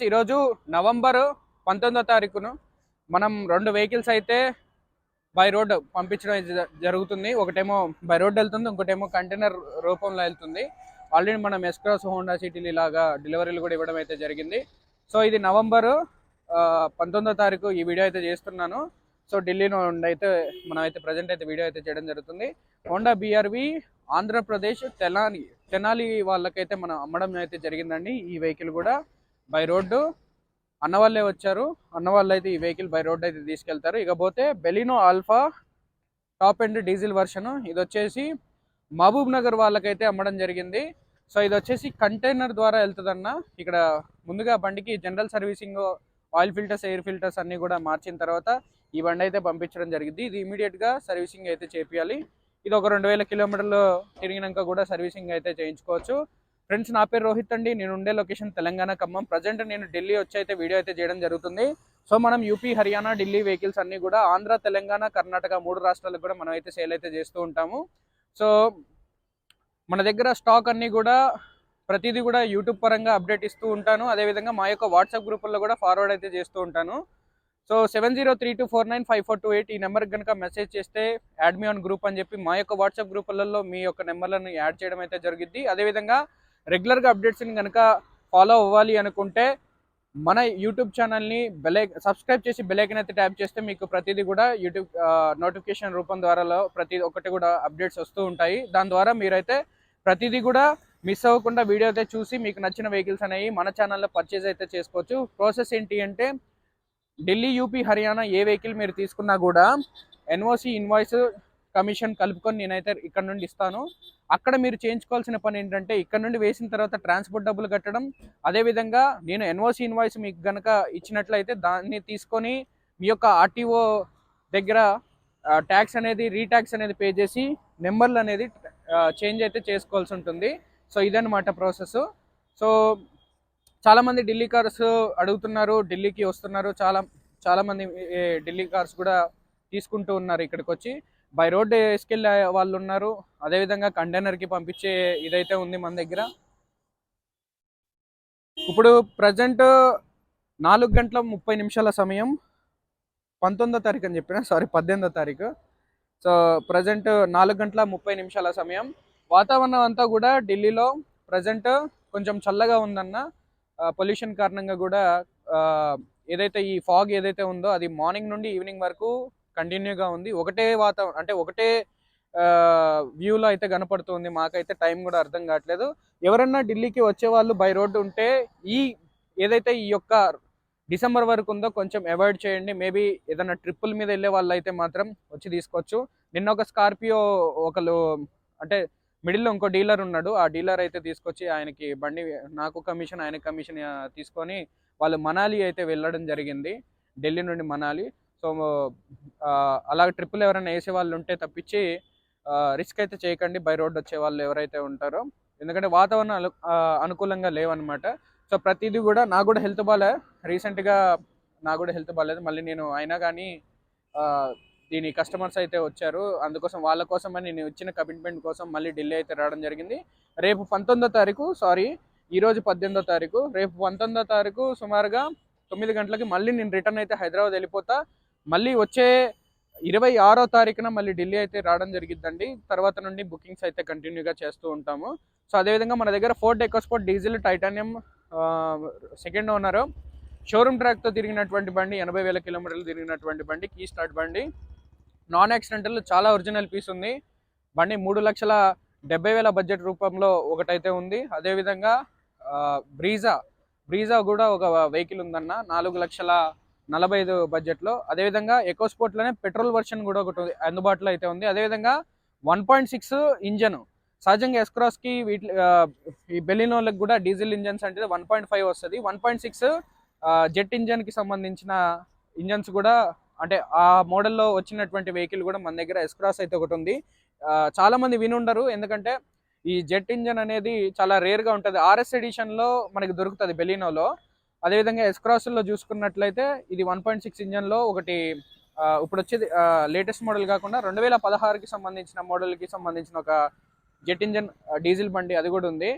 ఈరోజు నవంబర్ 19వ తారీఖును మనం 2 వెహికల్స్ అయితే బై రోడ్ పంపించడం జరుగుతుంది. ఒకటేమో బై రోడ్ వెళ్తుంది, ఇంకోటేమో కంటైనర్ రూపంలో వెళ్తుంది. ఆల్రెడీ మనం ఎస్క్రాస్ హోండా సిటీలు ఇలాగా డెలివరీలు కూడా ఇవ్వడం అయితే జరిగింది. సో ఇది నవంబర్ 19వ తారీఖు ఈ వీడియో అయితే చేస్తున్నాను. సో ఢిల్లీలో అయితే మనం అయితే ప్రజెంట్ అయితే వీడియో అయితే చేయడం జరుగుతుంది. హోండా BRV ఆంధ్రప్రదేశ్ తెనాలి వాళ్ళకైతే మనం అమ్మడం అయితే జరిగిందండి. ఈ వెహికల్ కూడా బై రోడ్డు అన్న వాళ్ళే వచ్చారు. అన్న వాళ్ళు అయితే ఈ వెహికల్ బై రోడ్ అయితే తీసుకెళ్తారు. ఇకపోతే Baleno alpha top end diesel version ఇది వచ్చేసి మహబూబ్ నగర్ వాళ్ళకైతే అమ్మడం జరిగింది. సో ఇది వచ్చేసి కంటైనర్ ద్వారా వెళ్తుందన్న. ఇక్కడ ముందుగా బండికి general servicing, oil filters, air filters అన్నీ కూడా మార్చిన తర్వాత ఈ బండి అయితే పంపించడం జరిగింది. ఇది ఇమీడియట్గా సర్వీసింగ్ అయితే చేపియాలి. ఇది ఒక 2000 కిలోమీటర్లు తిరిగినాక కూడా సర్వీసింగ్ అయితే చేయించుకోవచ్చు. ఫ్రెండ్స్, నా పేరు రోహిత్ అండి. నేను ఉండే లొకేషన్ తెలంగాణ ఖమ్మం. ప్రజెంట్ నేను ఢిల్లీ వచ్చి అయితే వీడియో అయితే చేయడం జరుగుతుంది. సో మనం యూపీ, హర్యానా, ఢిల్లీ వెహికల్స్ అన్నీ కూడా ఆంధ్ర, తెలంగాణ, కర్ణాటక 3 రాష్ట్రాలకు కూడా మనం అయితే సేల్ అయితే చేస్తూ ఉంటాము. సో మన దగ్గర స్టాక్ అన్నీ కూడా ప్రతిదీ కూడా యూట్యూబ్ పరంగా అప్డేట్ ఇస్తూ ఉంటాను. అదేవిధంగా మా యొక్క వాట్సాప్ గ్రూపుల్లో కూడా ఫార్వర్డ్ అయితే చేస్తూ ఉంటాను. సో 7032495428 ఈ నెంబర్కి కనుక మెసేజ్ చేస్తే యాడ్ మీ ఆన్ గ్రూప్ అని చెప్పి మా యొక్క వాట్సాప్ గ్రూపులలో మీ యొక్క నెంబర్లను యాడ్ చేయడం అయితే జరిగింది. అదేవిధంగా రెగ్యులర్గా అప్డేట్స్ని కనుక ఫాలో అవ్వాలి అనుకుంటే మన యూట్యూబ్ ఛానల్ని సబ్స్క్రైబ్ చేసి బెలైకన్ అయితే ట్యాప్ చేస్తే మీకు ప్రతిదీ కూడా యూట్యూబ్ నోటిఫికేషన్ రూపం ద్వారా ప్రతి ఒక్కటి కూడా అప్డేట్స్ వస్తూ ఉంటాయి. దాని ద్వారా మీరైతే ప్రతిదీ కూడా మిస్ అవ్వకుండా వీడియో అయితే చూసి మీకు నచ్చిన వెహికల్స్ అనేవి మన ఛానల్లో పర్చేజ్ అయితే చేసుకోవచ్చు. ప్రాసెస్ ఏంటి అంటే ఢిల్లీ, యూపీ, హర్యానా ఏ వెహికల్ మీరు తీసుకున్నా కూడా NOC, ఇన్వాయిస్, కమిషన్ కలుపుకొని నేనైతే ఇక్కడ నుండి ఇస్తాను. అక్కడ మీరు చేయించుకోవాల్సిన పని ఏంటంటే ఇక్కడ నుండి వేసిన తర్వాత ట్రాన్స్పోర్ట్ డబ్బులు కట్టడం. అదేవిధంగా నేను NOC, ఇన్వాయిస్ మీకు కనుక ఇచ్చినట్లయితే దాన్ని తీసుకొని మీ యొక్క RTO దగ్గర ట్యాక్స్ అనేది, రీట్యాక్స్ అనేది పే చేసి నెంబర్లు అనేది చేంజ్ అయితే చేసుకోవాల్సి ఉంటుంది. సో ఇదన్నమాట ప్రాసెస్. సో చాలామంది ఢిల్లీ కార్స్ అడుగుతున్నారు, ఢిల్లీకి వస్తున్నారు. చాలామంది ఢిల్లీ కార్స్ కూడా తీసుకుంటూ ఉన్నారు. ఇక్కడికి వచ్చి బై రోడ్ వేసుకెళ్ళే వాళ్ళు ఉన్నారు. అదేవిధంగా కంటైనర్కి పంపించే ఇదైతే ఉంది మన దగ్గర. ఇప్పుడు ప్రజెంట్ 4:30 సమయం. 19వ తారీఖు అని చెప్పిన, సారీ 18వ తారీఖు. సో ప్రజెంట్ 4:30 సమయం. వాతావరణం అంతా కూడా ఢిల్లీలో ప్రజెంట్ కొంచెం చల్లగా ఉందన్న. పొల్యూషన్ కారణంగా కూడా ఏదైతే ఈ ఫాగ్ ఏదైతే ఉందో అది మార్నింగ్ నుండి ఈవినింగ్ వరకు కంటిన్యూగా ఉంది. ఒకటే వాతావరణం అంటే ఒకటే వ్యూలో అయితే కనపడుతుంది. మాకైతే టైం కూడా అర్థం కావట్లేదు. ఎవరన్నా ఢిల్లీకి వచ్చే వాళ్ళు బై రోడ్డు ఉంటే ఏదైతే ఈ యొక్క డిసెంబర్ వరకు ఉందో కొంచెం అవాయిడ్ చేయండి. మేబీ ఏదైనా ట్రిప్పుల మీద వెళ్ళే వాళ్ళు అయితే మాత్రం వచ్చి తీసుకోవచ్చు. నిన్న ఒక స్కార్పియో ఒకళ్ళు అంటే మిడిల్లో ఇంకో డీలర్ ఉన్నాడు. ఆ డీలర్ అయితే తీసుకొచ్చి ఆయనకి బండి, నాకు కమిషన్ ఆయనకి కమిషన్ తీసుకొని వాళ్ళు మనాలి అయితే వెళ్ళడం జరిగింది. ఢిల్లీ నుండి మనాలి. సో అలా ట్రిప్పులు ఎవరైనా వేసే వాళ్ళు ఉంటే తప్పించి రిస్క్ అయితే చేయకండి బై రోడ్ వచ్చే వాళ్ళు ఎవరైతే ఉంటారో. ఎందుకంటే వాతావరణం అనుకూలంగా లేవన్నమాట. సో ప్రతిదీ కూడా నాకు కూడా హెల్త్ బాగాలే, రీసెంట్గా నాకు కూడా హెల్త్ బాగాలేదు. మళ్ళీ నేను అయినా కానీ దీని కస్టమర్స్ అయితే వచ్చారు, అందుకోసం వాళ్ళ కోసం అని నేను ఇచ్చిన కమిట్మెంట్ కోసం మళ్ళీ ఢిల్లీ అయితే రావడం జరిగింది. రేపు 19వ తారీఖు, సారీ ఈరోజు 18వ తారీఖు, రేపు 19వ తారీఖు సుమారుగా 9 గంటలకి మళ్ళీ నేను రిటర్న్ అయితే హైదరాబాద్ వెళ్ళిపోతా. మళ్ళీ వచ్చే 26వ తారీఖున మళ్ళీ ఢిల్లీ అయితే రావడం జరిగిద్దండి. తర్వాత నుండి బుకింగ్స్ అయితే కంటిన్యూగా చేస్తూ ఉంటాము. సో అదేవిధంగా మన దగ్గర Ford EcoSport diesel titanium second owner showroom ట్రాక్తో తిరిగినటువంటి బండి, 80,000 కిలోమీటర్లు తిరిగినటువంటి బండి, కీ స్టార్ట్ బండి, నాన్ యాక్సిడెంటల్, చాలా ఒరిజినల్ పీస్ ఉంది. బండి 3,70,000 బడ్జెట్ రూపంలో ఒకటైతే ఉంది. అదేవిధంగా బ్రీజా కూడా ఒక వెహికల్ ఉందన్న 4,45,000 బడ్జెట్లో. అదేవిధంగా ఎకోస్పోర్ట్లోనే పెట్రోల్ వర్షన్ కూడా ఒకటి అందుబాటులో అయితే ఉంది. అదేవిధంగా 1.6 ఇంజన్, సహజంగా ఎస్క్రాస్కి ఈ బెలినోలకు కూడా డీజిల్ ఇంజన్స్ అంటే 1.5 వస్తుంది. 1.6 జెట్ ఇంజన్కి సంబంధించిన ఇంజన్స్ కూడా అంటే ఆ మోడల్లో వచ్చినటువంటి వెహికల్ కూడా మన దగ్గర ఎస్క్రాస్ అయితే ఒకటి ఉంది. చాలామంది వినుండరు, ఎందుకంటే ఈ జెట్ ఇంజన్ అనేది చాలా రేర్గా ఉంటుంది. RS ఎడిషన్లో మనకి దొరుకుతుంది బెలినోలో. అదేవిధంగా ఎస్క్రాస్లో చూసుకున్నట్లయితే ఇది 1.6 ఇంజన్లో ఒకటి ఇప్పుడు వచ్చేది లేటెస్ట్ మోడల్ కాకుండా 2016కి సంబంధించిన మోడల్కి సంబంధించిన ఒక జెట్ ఇంజన్ డీజిల్ బండి అది కూడా ఉంది.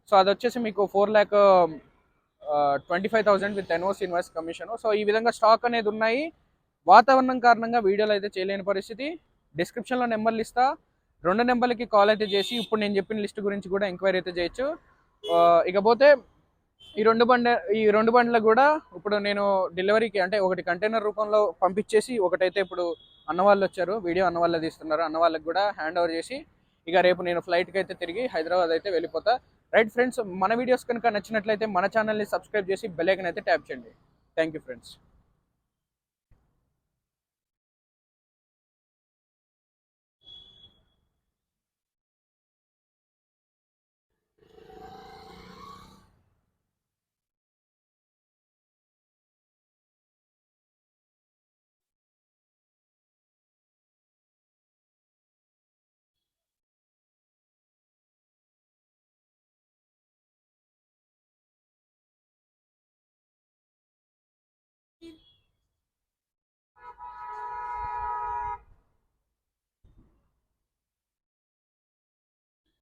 సో అది వచ్చేసి మీకు 4 lakh 25,000 with NOC invoice commission. So ఈ విధంగా స్టాక్ అనేది ఉన్నాయి. వాతావరణం కారణంగా వీడియోలు అయితే చేయలేని పరిస్థితి. డిస్క్రిప్షన్లో నెంబర్లు ఇస్తా, 2 నెంబర్లకి కాల్ అయితే చేసి ఇప్పుడు నేను చెప్పిన లిస్ట్ గురించి కూడా ఎంక్వైరీ అయితే చేయొచ్చు. ఇకపోతే ఈ రెండు బండ్లకు కూడా ఇప్పుడు నేను డెలివరీకి అంటే ఒకటి కంటైనర్ రూపంలో పంపించేసి, ఒకటైతే ఇప్పుడు అన్నవాళ్ళు వచ్చారు, వీడియో అన్నవాళ్ళే తీస్తున్నారు, అన్న వాళ్ళకి కూడా హ్యాండ్ ఓవర్ చేసి ఇక రేపు నేను ఫ్లైట్కి అయితే తిరిగి హైదరాబాద్ అయితే వెళ్ళిపోతా. రైట్ ఫ్రెండ్స్, మన వీడియోస్ కనుక నచ్చినట్లయితే మన ఛానల్ని సబ్స్క్రైబ్ చేసి బెల్ ఐకాన్ అయితే ట్యాప్ చేయండి. Thank you friends.